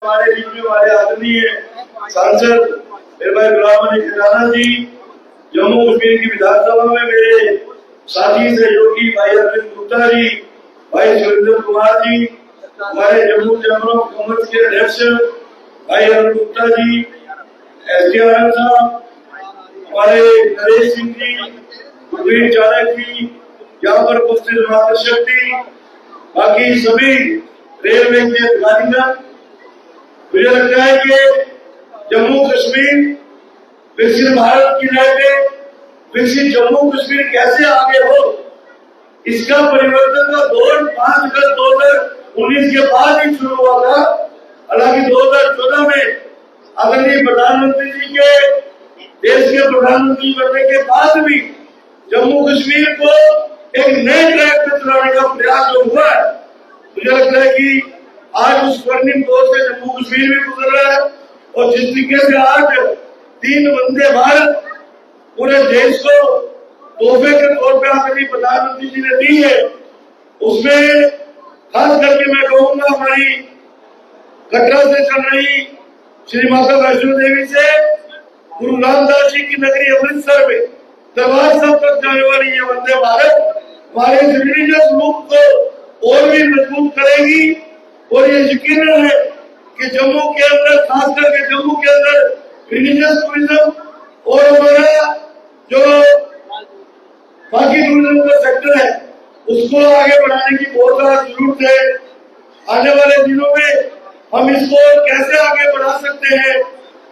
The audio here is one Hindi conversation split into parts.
हमारे बीच में हमारे आदरणीय सांसद मेरे भाई गुलाम अली खजाना जी, जम्मू कश्मीर की विधानसभा में मेरे साथी सहयोगी भाई अरविंद गुप्ता जी, भाई सुरेंद्र कुमार जी, हमारे जम्मू चैम्बर ऑफ कॉमर्स के अध्यक्ष भाई अरुण गुप्ता जी, SDRM साहब, हमारे नरेश सिंह जी, सुधीर चाणक जी, यहाँ पर उपस्थित मार्गदर्शक जी, बाकी सभी रेलवे के अधिकारीगण। मुझे लगता है कि जम्मू कश्मीर विकसित भारत की राह पे विकसित जम्मू कश्मीर कैसे आगे हो, इसका परिवर्तन का दौर 5 अगस्त 2019 के बाद ही शुरू हुआ था। हालांकि 2014 में आदरणीय प्रधानमंत्री जी के देश के प्रधानमंत्री बनने के बाद भी जम्मू कश्मीर को एक नए ट्रैक पर चलाने का प्रयास जो हुआ है, मुझे लगता है कि आज उस स्वर्णिम दौर से जम्मू कश्मीर भी गुजर रहा है। और जिस तरीके से आज 3 वंदे भारत पूरे देश को तोहफे के तौर पर आदरणीय प्रधानमंत्री जी ने दी है, उसमें खास करके मैं कहूंगा हमारी कटरा से चल रही श्री माता वैष्णो देवी से गुरु रामदास जी की नगरी अमृतसर में दरबार साहब तक जाने वाली ये वंदे भारत हमारे रिलीजियस रूप को और भी मजबूत करेगी। और ये यकीन है कि जम्मू के अंदर, खास करके जम्मू के अंदर रिलीजियस टूरिज्म और हमारा जो बाकी टूरिज्म का सेक्टर है उसको आगे बढ़ाने की बहुत ज्यादा जरूरत है। आने वाले दिनों में हम इसको कैसे आगे बढ़ा सकते हैं,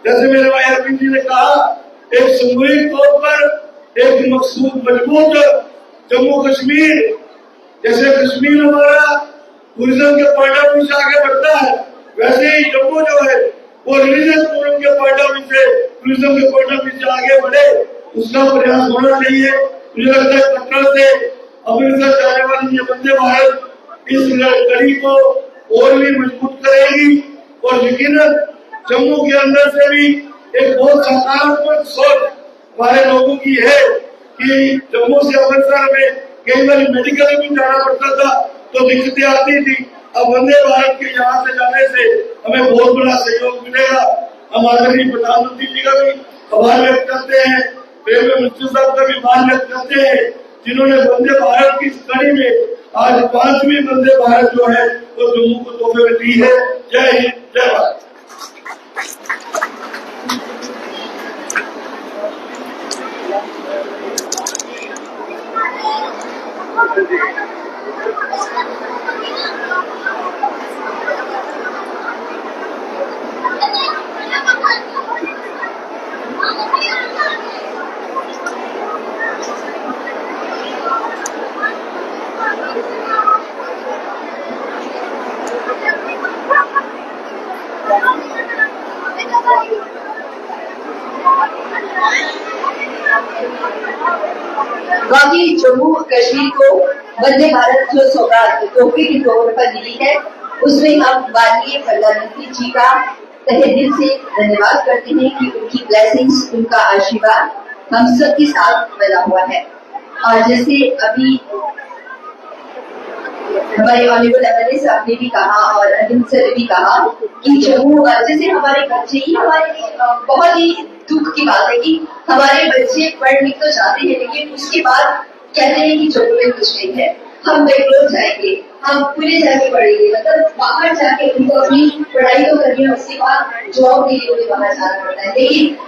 जैसे मेरे भाई अरविंद जी ने कहा, एक सामूहिक तौर पर एक मजबूत जम्मू कश्मीर, जैसे कश्मीर हमारा टूरिज्म के पॉइंट ऑफ व्यू से आगे बढ़ता है, वैसे ही जम्मू जो है वो रिलीजियस टूरिज्म के पॉइंट ऑफ व्यू से, टूरिज्म के पॉइंट ऑफ व्यू से आगे बढ़े, उसका प्रयास होना चाहिए। मुझे लगता है कटरा से अमृतसर जाने वाली ये वंदे भारत इस कड़ी को और भी मजबूत करेगी। और यकीनन जम्मू के अंदर से भी एक बहुत सकारात्मक सोच हमारे लोगों की है कि जम्मू से अमृतसर में कई बार मेडिकल भी जाना पड़ता था तो दिक्कतें आती थी। अब वंदे भारत के यहाँ से जाने से हमें बहुत बड़ा सहयोग मिलेगा। हम आदरणीय प्रधानमंत्री जी का भी आभार व्यक्त करते हैं, रेलवे मंत्री साहब का भी आभार व्यक्त करते हैं, जिन्होंने वंदे भारत की इस कड़ी में आज 5वीं वंदे भारत जो है वो जम्मू को तोहफे में दी है। जय हिंद, जय भारत। बाकी जम्मू कश्मीर को वंदे भारत जो सौगात तोहफे के तौर पर मिली है, उसमें हम माननीय प्रधानमंत्री जी का तहे दिल से धन्यवाद करते हैं कि उनकी ब्लेसिंग्स, उनका आशीर्वाद हम सबके साथ बना हुआ है। और जैसे अभी हमारे ऑनरेबल MLA साहब ने भी कहा और अरविंद सर ने भी कहा कि जम्मू, जैसे हमारे बच्चे ही हमारे बहुत ही दुख की बात है कि हमारे बच्चे पढ़ लिख तो जाते हैं, लेकिन उसके बाद कहते हैं कि जम्मू में कुछ नहीं है, हम बेंगलोर जाएंगे, हम पुणे जाके पढ़ेंगे, मतलब बाहर जाके उनको अपनी पढ़ाई तो करनी है, उसके बाद जॉब के लिए उन्हें बाहर जाना पड़ता है। लेकिन